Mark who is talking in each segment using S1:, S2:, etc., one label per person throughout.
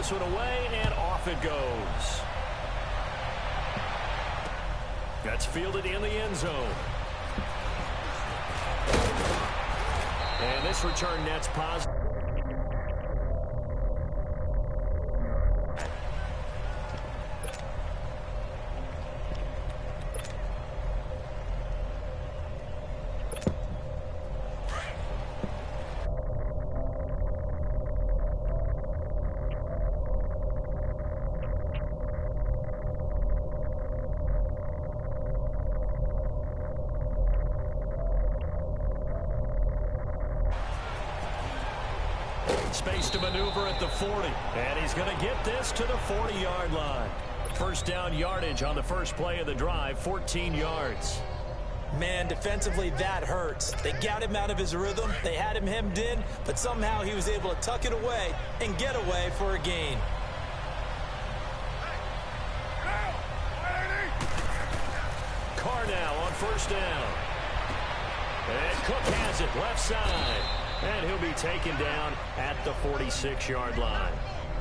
S1: this one away, and off it goes. That's fielded in the end zone. And this return net's positive. Space to maneuver at the 40. And he's going to get this to the 40-yard line. First down yardage on the first play of the drive, 14 yards.
S2: Man, defensively, that hurts. They got him out of his rhythm. They had him hemmed in, but somehow he was able to tuck it away and get away for a gain.
S1: Carr now on first down. And Cook has it left side. And he'll be taken down at the 46-yard line.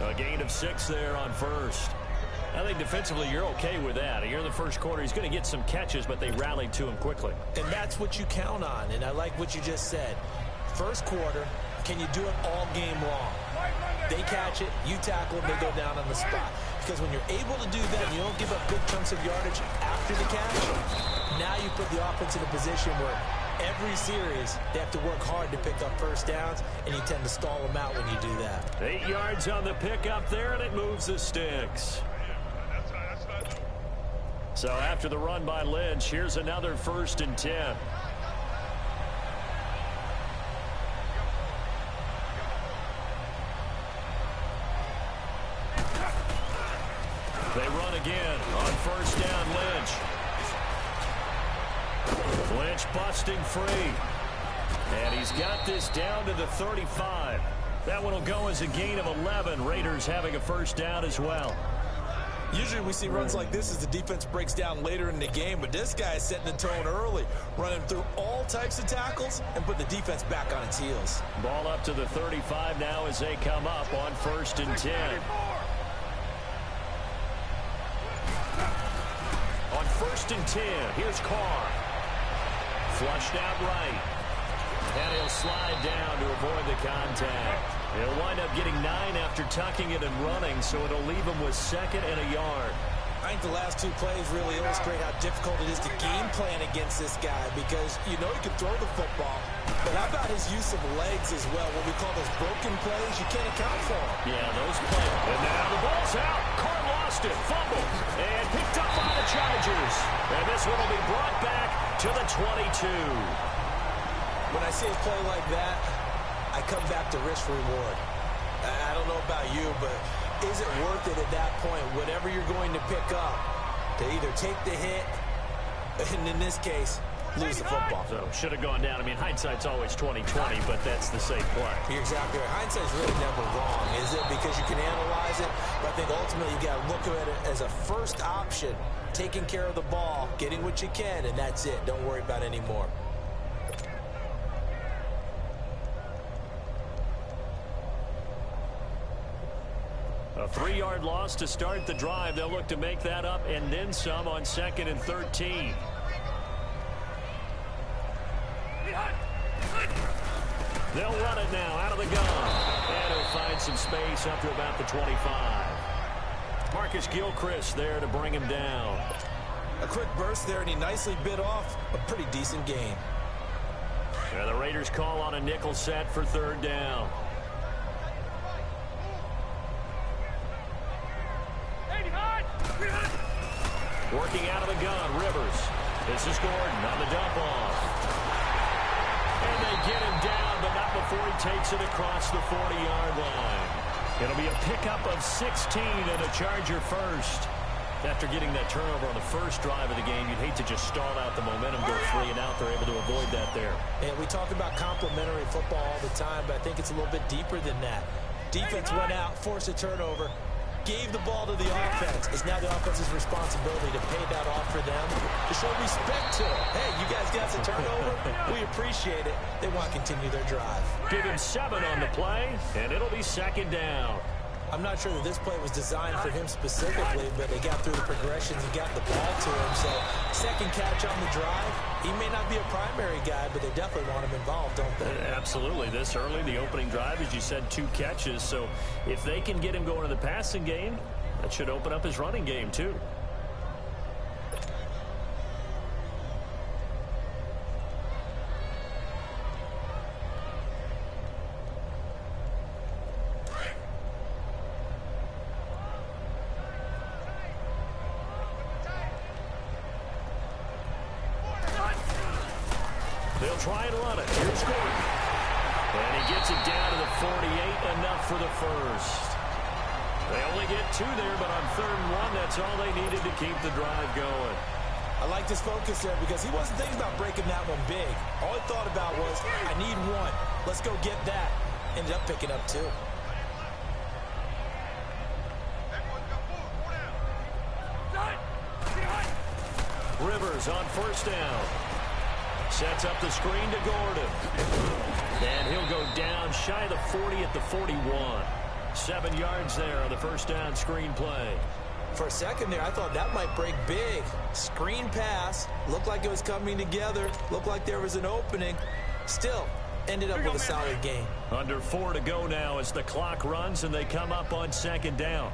S1: A gain of 6 there on first. I think defensively you're okay with that. Here in the first quarter, he's going to get some catches, but they rallied to him quickly.
S2: And that's what you count on, and I like what you just said. First quarter, can you do it all game long? They catch it, you tackle them, they go down on the spot. Because when you're able to do that, you don't give up big chunks of yardage after the catch. Now you put the offense in a position where every series, they have to work hard to pick up first downs, and you tend to stall them out when you do that.
S1: 8 yards on the pickup there, and it moves the sticks. So after the run by Lynch, here's another 1st and 10. They run again on first down, Lynch. Lynch busting free. And he's got this down to the 35. That one will go as a gain of 11. Raiders having a first down as well.
S2: Usually we see runs like this as the defense breaks down later in the game, but this guy is setting the tone early, running through all types of tackles and put the defense back on its heels.
S1: Ball up to the 35 now as they come up on 1st and 10. On 1st and 10, here's Carr. Flushed out right. And he'll slide down to avoid the contact. He'll wind up getting 9 after tucking it and running, so it'll leave him with 2nd and a yard.
S2: I think the last 2 plays really illustrate how difficult it is to game plan against this guy because you know he can throw the football, but how about his use of legs as well? What we call those broken plays, you can't account for them.
S1: Yeah, those plays. And now the ball's out. Carr lost it, fumbled, and picked up by the Chargers. And this one will be brought back to the 22.
S2: When I see a play like that, I come back to risk-reward. I don't know about you, but is it worth it at that point, whatever you're going to pick up, to either take the hit, and in this case, lose the football?
S1: So, should have gone down. I mean, hindsight's always 20/20, but that's the safe play.
S2: You're exactly right. Hindsight's really never wrong, is it? Because you can analyze it, but I think ultimately you got to look at it as a first option, taking care of the ball, getting what you can, and that's it. Don't worry about any more.
S1: A 3-yard loss to start the drive. They'll look to make that up and then some on 2nd and 13. They'll run it now out of the gun. And he'll find some space up to about the 25. Marcus Gilchrist there to bring him down.
S2: A quick burst there, and he nicely bit off a pretty decent gain.
S1: And the Raiders call on a nickel set for 3rd down. Working out of the gun, Rivers. This is Gordon on the dump off. And they get him down, but not before he takes it across the 40-yard line. It'll be a pickup of 16 and a Charger first. After getting that turnover on the first drive of the game, you'd hate to just stall out the momentum, go 3 and out. They're able to avoid that there.
S2: And we talk about complementary football all the time, but I think it's a little bit deeper than that. Defense went out, forced a turnover, gave the ball to the offense. It's now the offense's responsibility to pay that off for them, to show respect to them. Hey, you guys got the turnover. We appreciate it. They want to continue their drive.
S1: Give him 7 on the play, and it'll be 2nd down.
S2: I'm not sure that this play was designed for him specifically, but they got through the progressions and got the ball to him. So second catch on the drive. He may not be a primary guy, but they definitely want him involved, don't they?
S1: Absolutely. This early, the opening drive, as you said, 2 catches. So if they can get him going to the passing game, that should open up his running game too. They'll try and run it. Here's Gordon. And he gets it down to the 48, enough for the first. They only get 2 there, but on 3rd and 1, that's all they needed to keep the drive going.
S2: I like his focus there because he wasn't thinking about breaking that one big. All he thought about was, I need 1. Let's go get that. Ended up picking up 2.
S1: Rivers on 1st down. Sets up the screen to Gordon. And he'll go down shy of the 40 at the 41. 7 yards there on the 1st down screen play.
S2: For a second there, I thought that might break big. Screen pass. Looked like it was coming together. Looked like there was an opening. Still, ended up with a solid game.
S1: Under 4 to go now as the clock runs and they come up on 2nd down.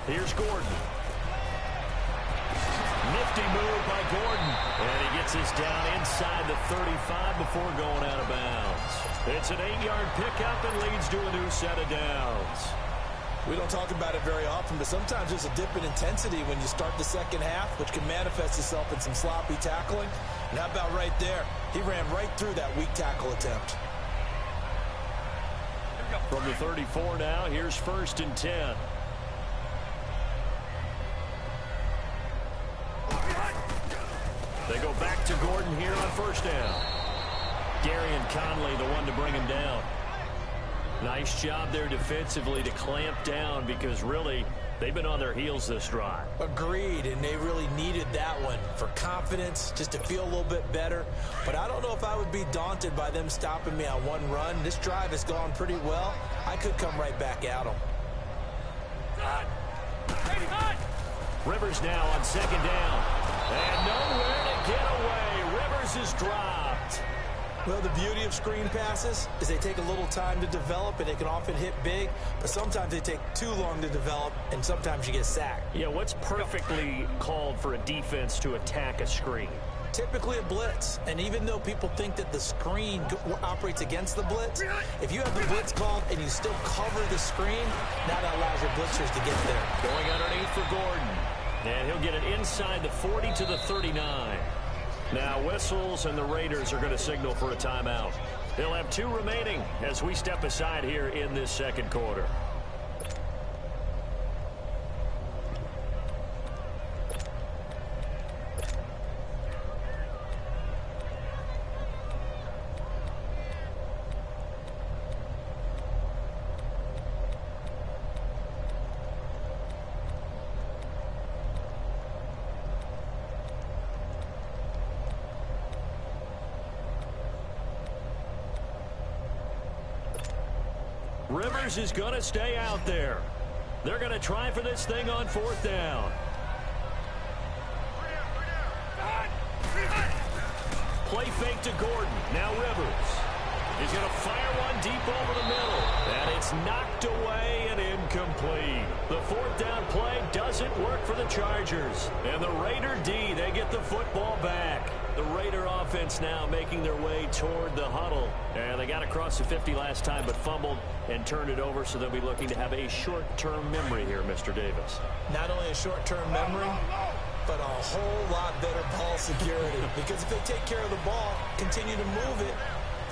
S1: Here's Gordon. Nifty move by Gordon. And he gets this down inside the 35 before going out of bounds. It's an 8-yard pickup and leads to a new set of downs.
S2: We don't talk about it very often, but sometimes there's a dip in intensity when you start the second half, which can manifest itself in some sloppy tackling. And how about right there? He ran right through that weak tackle attempt.
S1: From the 34 now, here's 1st and 10. They go back to Gordon here on 1st down. Darian Conley, the one to bring him down. Nice job there defensively to clamp down because really they've been on their heels this drive.
S2: Agreed, and they really needed that one for confidence, just to feel a little bit better. But I don't know if I would be daunted by them stopping me on 1 run. This drive has gone pretty well. I could come right back at them.
S1: Rivers now on 2nd down. And nowhere to get away. Rivers is dropped.
S2: Well, the beauty of screen passes is they take a little time to develop, and they can often hit big, but sometimes they take too long to develop, and sometimes you get sacked.
S1: Yeah, what's perfectly called for a defense to attack a screen?
S2: Typically a blitz, and even though people think that the screen operates against the blitz, if you have the blitz called and you still cover the screen, now that allows your blitzers to get there.
S1: Going underneath for Gordon. And he'll get it inside the 40 to the 39. Now whistles and the Raiders are going to signal for a timeout. They'll have 2 remaining as we step aside here in this 2nd quarter. Rivers is going to stay out there. They're going to try for this thing on 4th down. Play fake to Gordon. Now Rivers. He's going to fire one deep over the middle. And it's knocked away and incomplete. The 4th down play doesn't work for the Chargers. And the Raider D, they get the football back. The Raider offense now making their way toward the huddle. And they got across the 50 last time, but fumbled and turned it over, so they'll be looking to have a short-term memory here, Mr. Davis.
S2: Not only a short-term memory, but a whole lot better ball security. Because if they take care of the ball, continue to move it,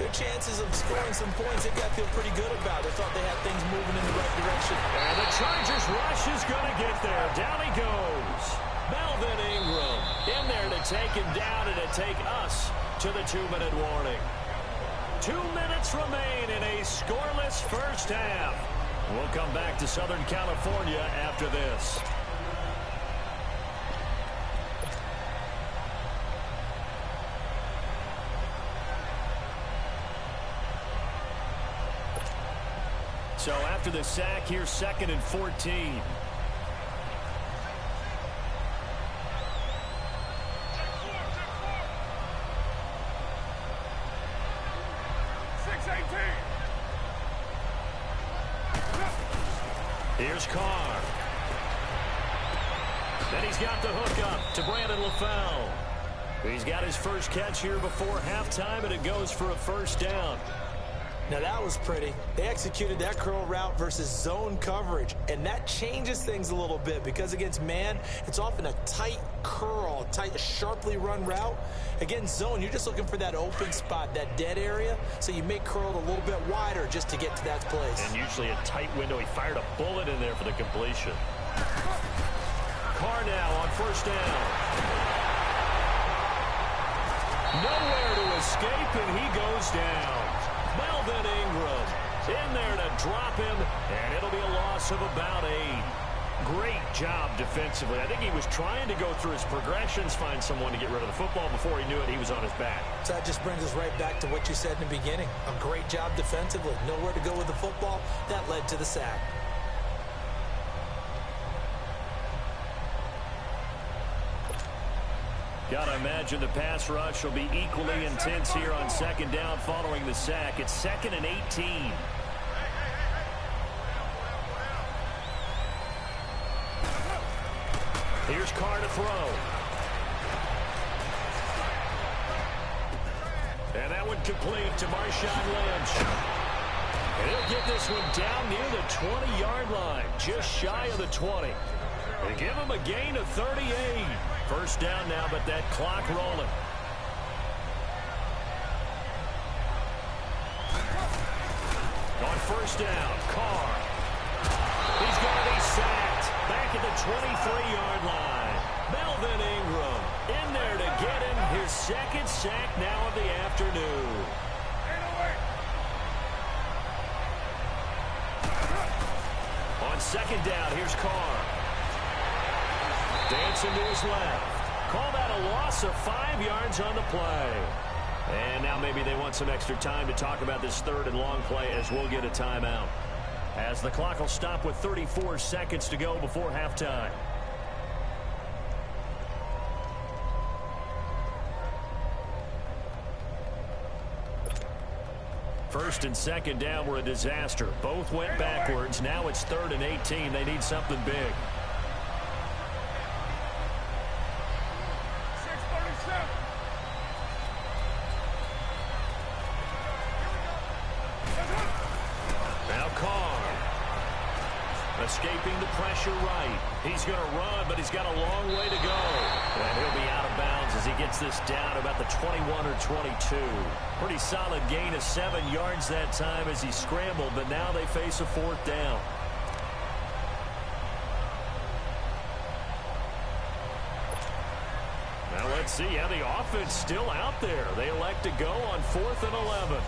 S2: their chances of scoring some points, they've got to feel pretty good about. They thought they had things moving in the right direction.
S1: And the Chargers rush is going to get there. Down he goes. Melvin Ingram in there to take him down and to take us to the 2-minute warning. 2 minutes remain in a scoreless 1st half. We'll come back to Southern California after this. So after the sack, here's 2nd and 14. Here's Carr. Then he's got the hook up to Brandon LaFell. He's got his first catch here before halftime, and it goes for a first down.
S2: Now that was pretty. They executed that curl route versus zone coverage, and that changes things a little bit because against man, it's often a tight curl, tight, sharply run route. Against zone, you're just looking for that open spot, that dead area, so you make curl a little bit wider just to get to that place.
S1: And usually a tight window. He fired a bullet in there for the completion. Carr now on first down. Nowhere to escape, and he goes down. Melvin Ingram in there to drop him, and it'll be a loss of about 8. Great job defensively. I think he was trying to go through his progressions, find someone to get rid of the football. Before he knew it, he was on his back.
S2: So that just brings us right back to what you said in the beginning. A great job defensively. Nowhere to go with the football. That led to the sack.
S1: Gotta imagine the pass rush will be equally intense here on 2nd down following the sack. It's 2nd and 18. Here's Carr to throw. And that one complete to Marshawn Lynch. And he'll get this one down near the 20-yard line, just shy of the 20. They give him a gain of 38. First down now, but that clock rolling. On first down, Carr. He's going to be sacked back at the 23-yard line. Melvin Ingram in there to get him his 2nd sack now of the afternoon. On 2nd down, here's Carr. Dancing to his left. Call that a loss of 5 yards on the play. And now maybe they want some extra time to talk about this 3rd and long play as we'll get a timeout. As the clock will stop with 34 seconds to go before halftime. First and 2nd down were a disaster. Both went backwards. Now it's 3rd and 18. They need something big. Escaping the pressure right. He's going to run, but he's got a long way to go. And he'll be out of bounds as he gets this down about the 21 or 22. Pretty solid gain of 7 yards that time as he scrambled, but now they face a 4th down. Now let's see how the offense still out there. They elect to go on 4th and 11.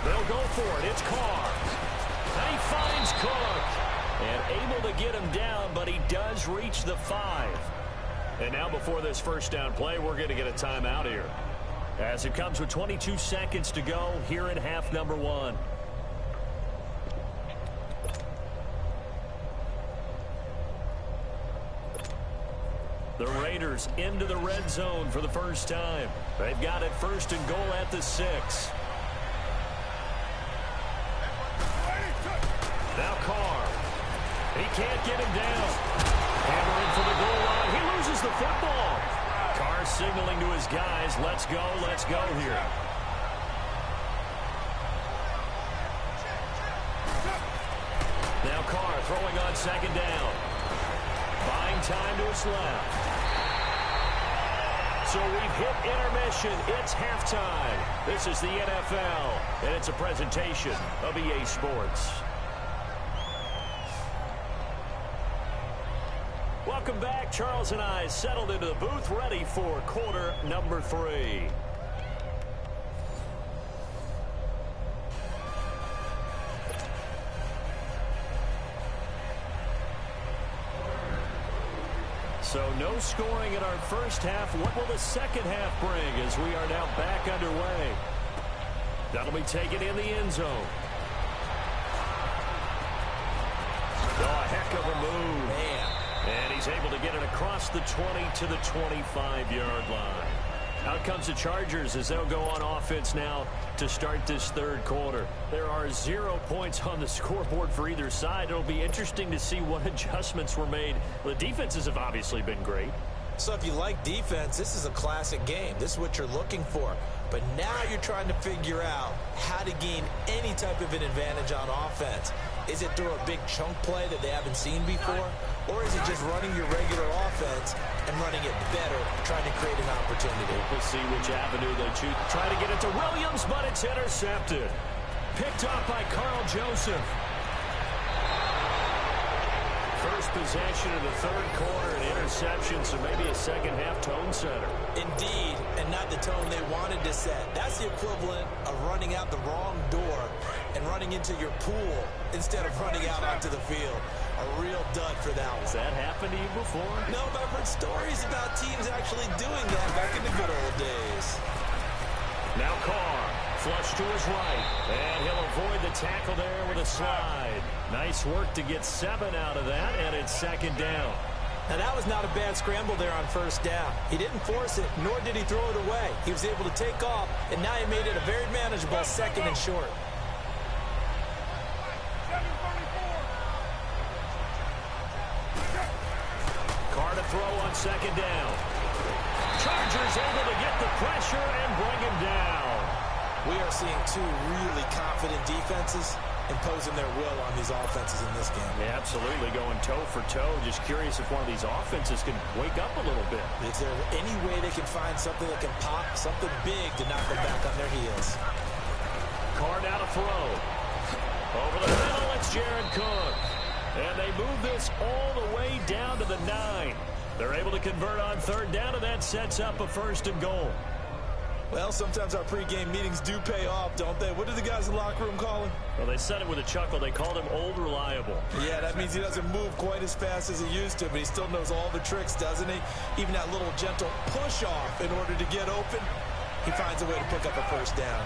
S1: They'll go for it. It's Carr. And he finds Cook. And able to get him down, but he does reach the 5. And now before this first down play, we're going to get a timeout here. As it comes with 22 seconds to go here in half number 1. The Raiders into the red zone for the first time. They've got it 1st and goal at the 6. Now Carr. He can't get him down. Hammering for the goal line. He loses the football. Carr signaling to his guys, let's go here. Now Carr throwing on 2nd down. Buying time to his left. So we've hit intermission. It's halftime. This is the NFL, and it's a presentation of EA Sports. Welcome back. Charles and I settled into the booth, ready for quarter number 3. So no scoring in our first half. What will the second half bring as we are now back underway? That'll be taken in the end zone. Oh, a heck of a move.
S2: Man.
S1: And he's able to get it across the 20 to the 25-yard line. Out comes the Chargers as they'll go on offense now to start this third quarter. There are 0 points on the scoreboard for either side. It'll be interesting to see what adjustments were made. The defenses have obviously been great.
S2: So if you like defense, this is a classic game. This is what you're looking for. But now you're trying to figure out how to gain any type of an advantage on offense. Is it through a big chunk play that they haven't seen before? Or is it just running your regular offense and running it better, trying to create an opportunity?
S1: We'll see which avenue they choose. Try to get it to Williams, but it's intercepted. Picked up by Carl Joseph. First possession of the third quarter, an interception, so maybe a second-half tone setter.
S2: Indeed, and not the tone they wanted to set. That's the equivalent of running out the wrong door and running into your pool instead of running out onto the field. A real dud for that one.
S1: Has that happened to you before?
S2: No, but I've heard stories about teams actually doing that back in the good old days.
S1: Now Carr, flush to his right, and he'll avoid the tackle there with a slide. Nice work to get 7 out of that, and it's second down.
S2: Now, that was not a bad scramble there on first down. He didn't force it, nor did he throw it away. He was able to take off, and now he made it a very manageable second and short.
S1: Carr to throw on second down. Chargers able to get the pressure and bring him down.
S2: We are seeing two really confident defenses imposing their will on these offenses in this game.
S1: Yeah, absolutely, going toe for toe. Just curious if one of these offenses can wake up a little bit.
S2: Is there any way they can find something that can pop, something big to knock them back on their heels?
S1: Carr now to throw. Over the middle, it's Jared Cook. And they move this all the way down to the 9. They're able to convert on third down, and that sets up a first and goal.
S2: Well, sometimes our pregame meetings do pay off, don't they? What do the guys in the locker room call him?
S1: Well, they said it with a chuckle. They called him Old Reliable.
S2: Yeah, that means he doesn't move quite as fast as he used to, but he still knows all the tricks, doesn't he? Even that little gentle push-off in order to get open, he finds a way to pick up a first down.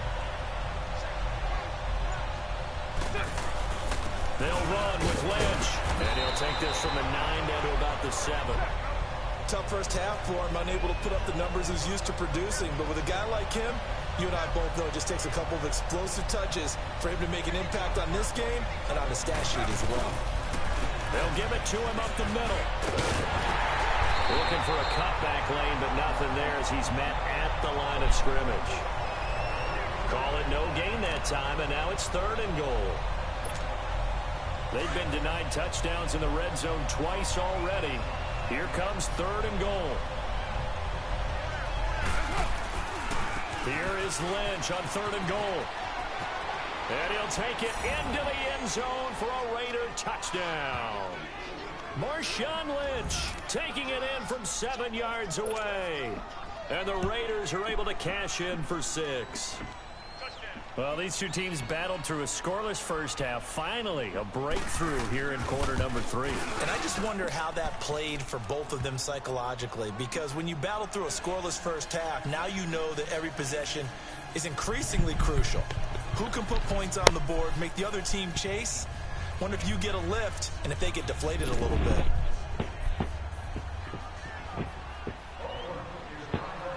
S1: They'll run with Lynch, and he'll take this from the 9 down to about the 7.
S2: Tough first half for him, unable to put up the numbers he's used to producing. But with a guy like him, you and I both know it just takes a couple of explosive touches for him to make an impact on this game and on the stat sheet as well.
S1: They'll give it to him up the middle. Looking for a cutback lane, but nothing there as he's met at the line of scrimmage. Call it no gain that time, and now it's third and goal. They've been denied touchdowns in the red zone twice already. Here comes third and goal. Here is Lynch on third and goal. And he'll take it into the end zone for a Raider touchdown. Marshawn Lynch taking it in from 7 yards away. And the Raiders are able to cash in for 6. Well, these two teams battled through a scoreless first half. Finally, a breakthrough here in quarter number 3.
S2: And I just wonder how that played for both of them psychologically, because when you battle through a scoreless first half, now you know that every possession is increasingly crucial. Who can put points on the board, make the other team chase? Wonder if you get a lift and if they get deflated a little bit.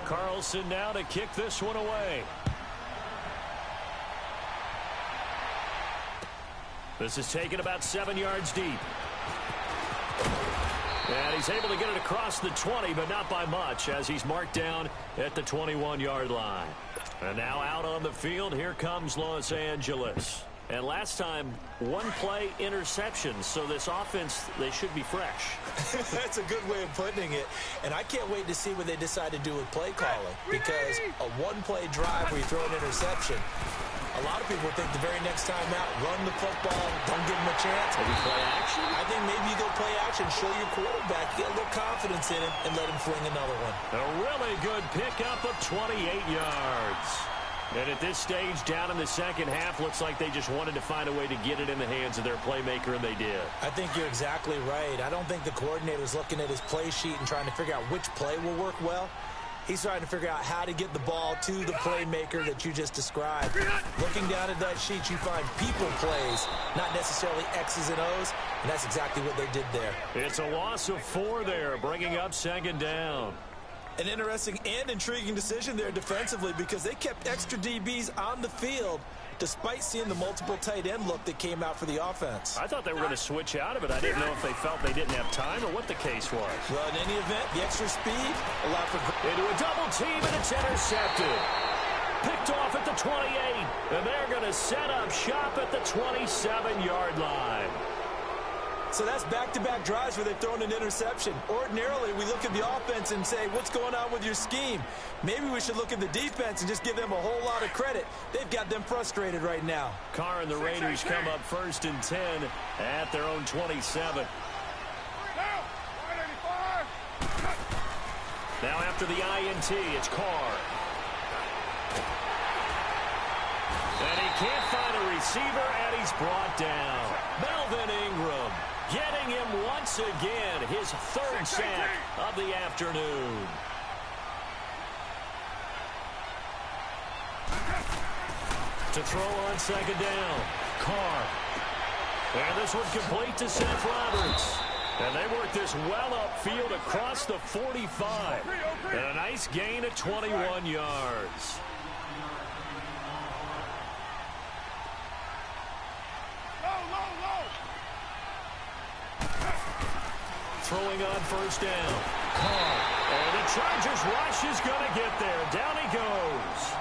S1: Carlson now to kick this one away. This is taken about 7 yards deep. And he's able to get it across the 20, but not by much, as he's marked down at the 21-yard line. And now out on the field, here comes Los Angeles. And last time, one play interception, so this offense, they should be fresh.
S2: That's a good way of putting it. And I can't wait to see what they decide to do with play calling, because a one-play drive where you throw an interception, a lot of people think the very next time out, run the football, don't give them a chance.
S1: Maybe play action?
S2: I think maybe you go play action, show your quarterback, get a little confidence in him, and let him fling another one.
S1: A really good pickup of 28 yards. And at this stage, down in the second half, looks like they just wanted to find a way to get it in the hands of their playmaker, and they did.
S2: I think you're exactly right. I don't think the coordinator's looking at his play sheet and trying to figure out which play will work well. He's trying to figure out how to get the ball to the playmaker that you just described. Looking down at that sheet, you find people plays, not necessarily X's and O's, and that's exactly what they did there.
S1: It's a loss of 4 there, bringing up second down.
S2: An interesting and intriguing decision there defensively because they kept extra DBs on the field despite seeing the multiple tight end look that came out for the offense.
S1: I thought they were going to switch out of it. I didn't know if they felt they didn't have time or what the case was.
S2: Well, in any event, the extra speed allowed for...
S1: Into a double team, and it's intercepted. Picked off at the 28, and they're going to set up shop at the 27-yard line.
S2: So that's back-to-back drives where they've thrown an interception. Ordinarily, we look at the offense and say, what's going on with your scheme? Maybe we should look at the defense and just give them a whole lot of credit. They've got them frustrated right now.
S1: Carr and the Raiders come up 1st and 10 at their own 27. Now after the INT, it's Carr. And he can't find a receiver, and he's brought down. Melvin Ingram getting him once again, his 3rd sack of the afternoon. To throw on second down, Carr. And this one complete to Seth Roberts. And they work this well upfield across the 45. And a nice gain of 21 yards. Throwing on 1st down. Carr. And the Chargers rush is going to get there. Down he goes.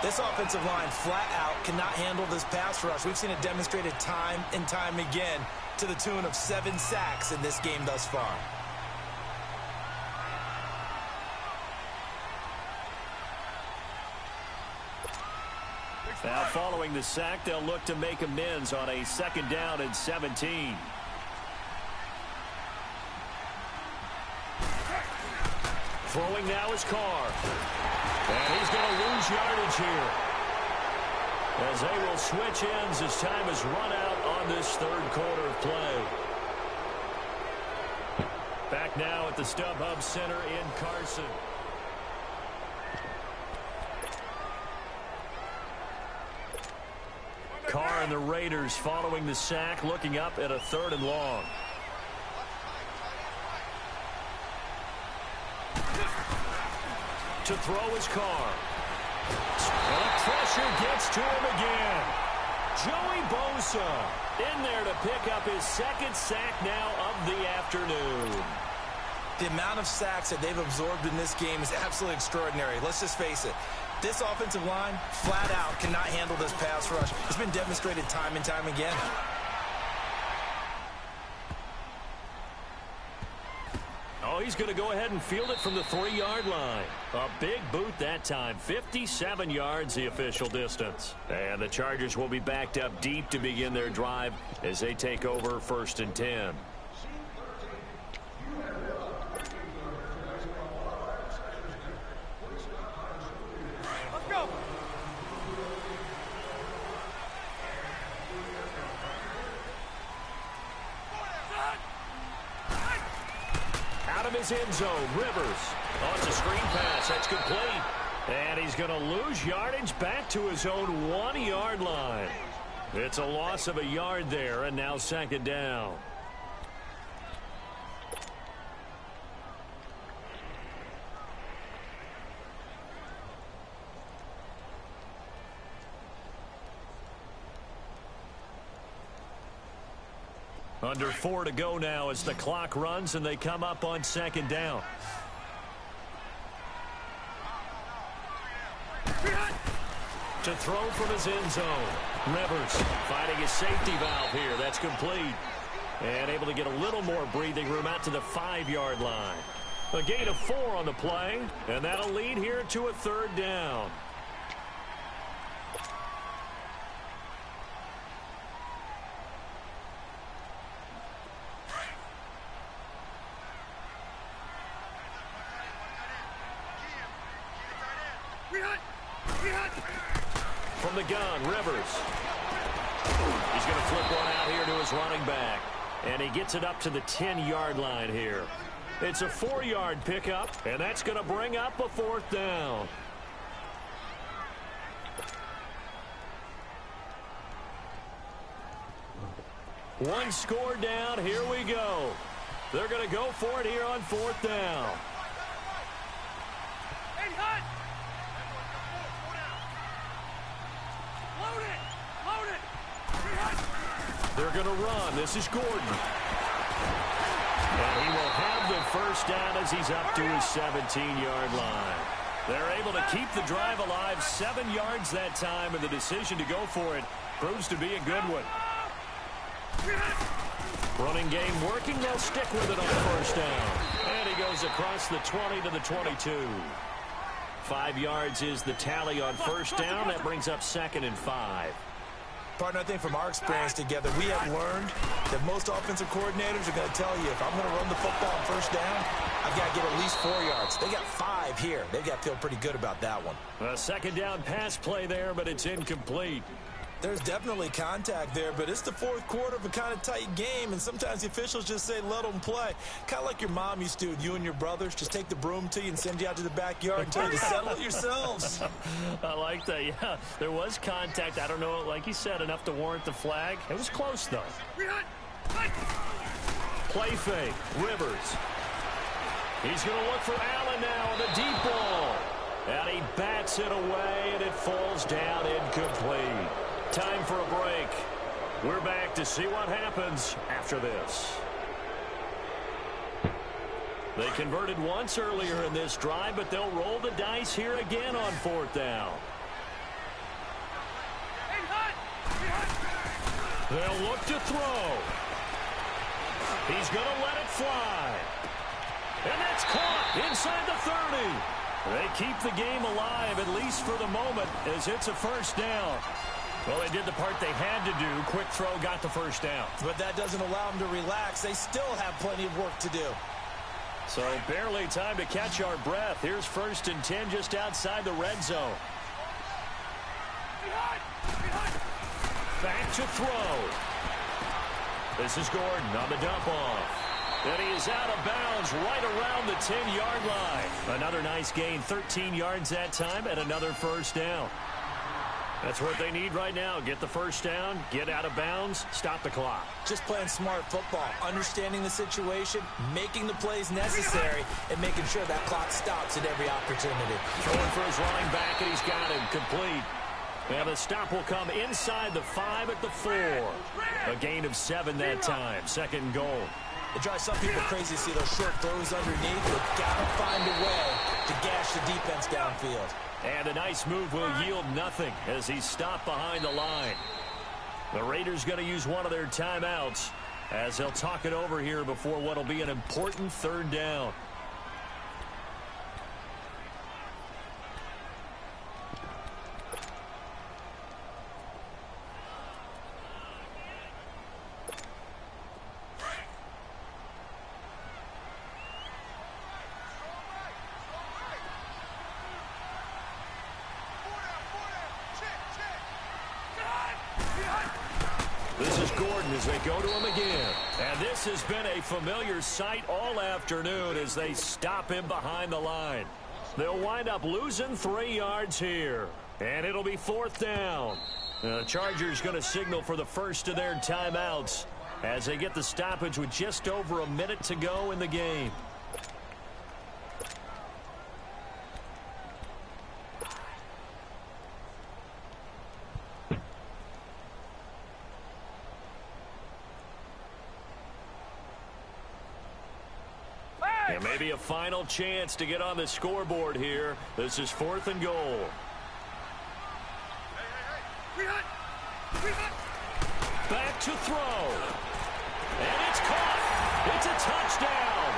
S2: This offensive line flat out cannot handle this pass rush. We've seen it demonstrated time and time again to the tune of 7 sacks in this game thus far.
S1: Now following the sack, they'll look to make amends on a 2nd down and 17. Throwing now is Carr. And he's going to lose yardage here, as they will switch ends as time has run out on this 3rd quarter of play. Back now at the StubHub Center in Carson. Carr and the Raiders following the sack, looking up at a 3rd and long. To throw is Carr. And pressure gets to him again. Joey Bosa in there to pick up his 2nd sack now of the afternoon.
S2: The amount of sacks that they've absorbed in this game is absolutely extraordinary. Let's just face it. This offensive line, flat out, cannot handle this pass rush. It's been demonstrated time and time again.
S1: Oh, he's going to go ahead and field it from the 3-yard line. A big boot that time. 57 yards the official distance. And the Chargers will be backed up deep to begin their drive as they take over 1st and 10.
S3: Let's go.
S1: Out of his end zone, Rivers. Oh, it's a screen pass. That's complete. And he's going to lose yardage back to his own 1-yard line. It's a loss of a yard there, and now 2nd down. Under 4 to go now as the clock runs and they come up on 2nd down. To throw from his end zone. Rivers finding his safety valve here. That's complete. And able to get a little more breathing room out to the 5-yard line. A gain of 4 on the play, and that'll lead here to a 3rd down. From the gun, Rivers. He's going to flip one out here to his running back. And he gets it up to the 10-yard line here. It's a 4-yard pickup, and that's going to bring up a 4th down. One score down. Here we go. They're going to go for it here on 4th down.
S3: Hey, Hunt! Load it! Load it! Hey, Hunt!
S1: They're going to run. This is Gordon. And he will have the 1st down as he's up to his 17-yard line. They're able to keep the drive alive, 7 yards that time, and the decision to go for it proves to be a good one. Running game working. They'll stick with it on 1st down. And he goes across the 20 to the 22. 5 yards is the tally on 1st down. That brings up 2nd and 5.
S2: Partner, I think from our experience together, we have learned that most offensive coordinators are going to tell you, if I'm going to run the football on 1st down, I've got to get at least 4 yards. They got 5 here. They've got to feel pretty good about that one.
S1: A 2nd down pass play there, but it's incomplete.
S2: There's definitely contact there, but it's the 4th quarter of a kind of tight game, and sometimes the officials just say, let them play. Kind of like your mom used to with you and your brothers. Just take the broom to you and send you out to the backyard and tell you to settle it yourselves.
S1: I like that, yeah. There was contact. I don't know, like you said, enough to warrant the flag. It was close, though. Play fake. Rivers. He's going to look for Allen now on the deep ball. And he bats it away, and it falls down incomplete. Time for a break. We're back to see what happens after this. They converted once earlier in this drive, but they'll roll the dice here again on 4th down. They'll look to throw. He's going to let it fly. And that's caught inside the 30. They keep the game alive, at least for the moment, as it's a 1st down. Well, they did the part they had to do. Quick throw got the 1st down.
S2: But that doesn't allow them to relax. They still have plenty of work to do.
S1: So barely time to catch our breath. Here's 1st and 10 just outside the red zone. Back to throw. This is Gordon on the dump off. And he is out of bounds right around the 10-yard line. Another nice gain, 13 yards that time, and another 1st down. That's what they need right now. Get the 1st down, get out of bounds, stop the clock.
S2: Just playing smart football, understanding the situation, making the plays necessary, and making sure that clock stops at every opportunity.
S1: Throwing for his running back, and he's got him complete. And the stop will come inside the 5 at the 4. A gain of 7 that time. 2nd and goal.
S2: It drives some people crazy to see those short throws underneath. They've got to find a way to gash the defense downfield.
S1: And a nice move will yield nothing as he's stopped behind the line. The Raiders going to use one of their timeouts as they'll talk it over here before what will be an important 3rd down. This is Gordon as they go to him again. And this has been a familiar sight all afternoon as they stop him behind the line. They'll wind up losing 3 yards here. And it'll be 4th down. The Chargers going to signal for the first of their timeouts as they get the stoppage with just over a minute to go in the game. And maybe a final chance to get on the scoreboard here. This is 4th and goal. Back to throw. And it's caught. It's a touchdown.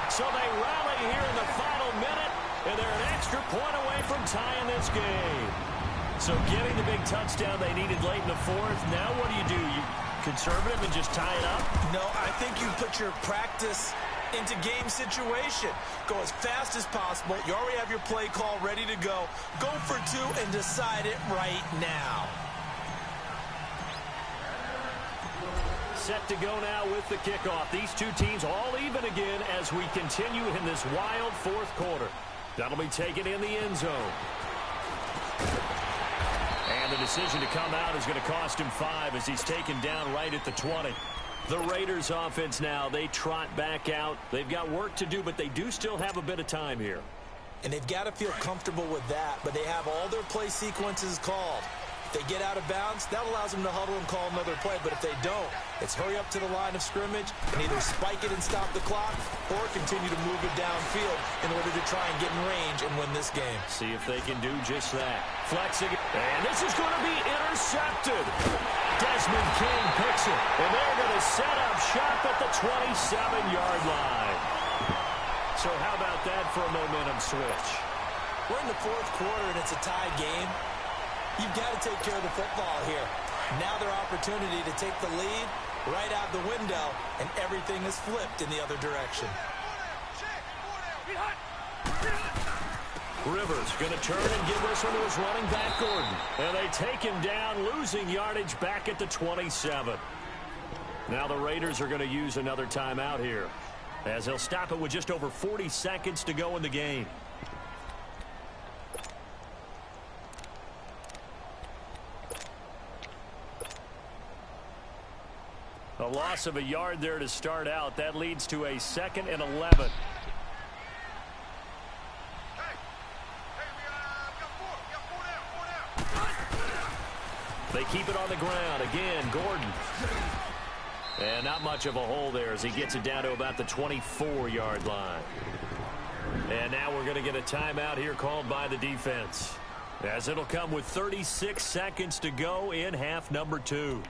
S1: So they rally here in the final minute, and they're an extra point away from tying this game. So getting the big touchdown they needed late in the 4th. Now what do? You conservative and just tie it up?
S2: No, I think you put your practice into game situation. Go as fast as possible. You already have your play call ready to go. Go for two and decide it right now.
S1: Set to go now with the kickoff. These two teams all even again as we continue in this wild fourth quarter. That'll be taken in the end zone. And the decision to come out is going to cost him 5 as he's taken down right at the 20. The Raiders offense now, they trot back out. They've got work to do, but they do still have a bit of time here.
S2: And they've got to feel comfortable with that, but they have all their play sequences called. If they get out of bounds, that allows them to huddle and call another play. But if they don't, it's hurry up to the line of scrimmage and either spike it and stop the clock or continue to move it downfield in order to try and get in range and win this game.
S1: See if they can do just that. Flexing. And this is going to be intercepted. Desmond King picks it. And they're going to set up shop at the 27-yard line. So how about that for a momentum switch?
S2: We're in the fourth quarter and it's a tie game. You've got to take care of the football here. Now their opportunity to take the lead right out the window, and everything is flipped in the other direction.
S1: Rivers going to turn and give this one to his running back, Gordon. And they take him down, losing yardage back at the 27. Now the Raiders are going to use another timeout here, as they'll stop it with just over 40 seconds to go in the game. A loss of a yard there to start out. That leads to a 2nd and 11. They keep it on the ground. Again, Gordon. And not much of a hole there as he gets it down to about the 24-yard line. And now we're going to get a timeout here called by the defense, as it'll come with 36 seconds to go in half number 2.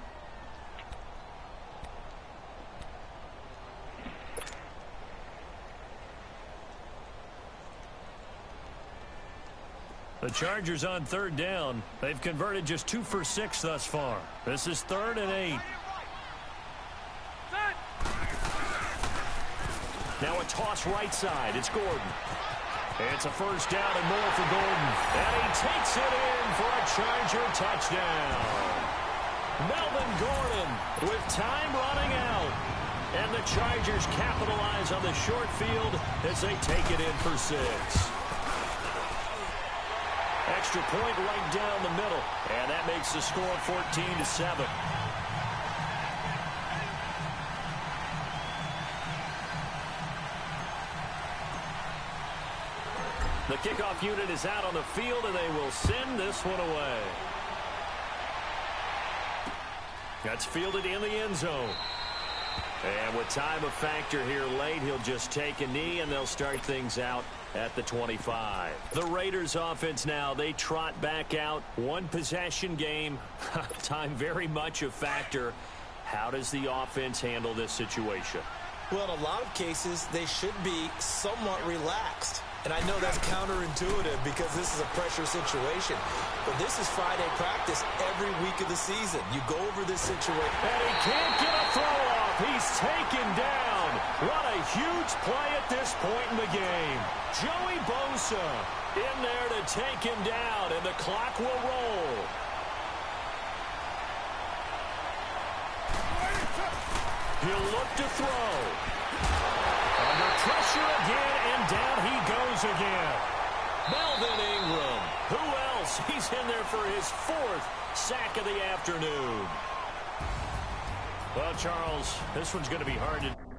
S1: The Chargers on 3rd down. They've converted just 2 for 6 thus far. This is 3rd and 8. Now a toss right side. It's Gordon. It's a first down and more for Gordon. And he takes it in for a Charger touchdown. Melvin Gordon with time running out. And the Chargers capitalize on the short field as they take it in for 6. Extra point right down the middle. And that makes the score 14-7. The kickoff unit is out on the field, and they will send this one away. That's fielded in the end zone. And with time a factor here late, he'll just take a knee, and they'll start things out at the 25. The Raiders offense now, they trot back out. One possession game. Time very much a factor. How does the offense handle this situation?
S2: Well, in a lot of cases, they should be somewhat relaxed. And I know that's counterintuitive because this is a pressure situation. But this is Friday practice every week of the season. You go over this situation.
S1: And he can't get a throw off. He's taken down. What a huge play at this point in the game. Joey Bosa in there to take him down, and the clock will roll. He'll look to throw. Under pressure again, and down he goes again. Melvin Ingram. Who else? He's in there for his 4th sack of the afternoon. Well, Charles, this one's going to be hard to...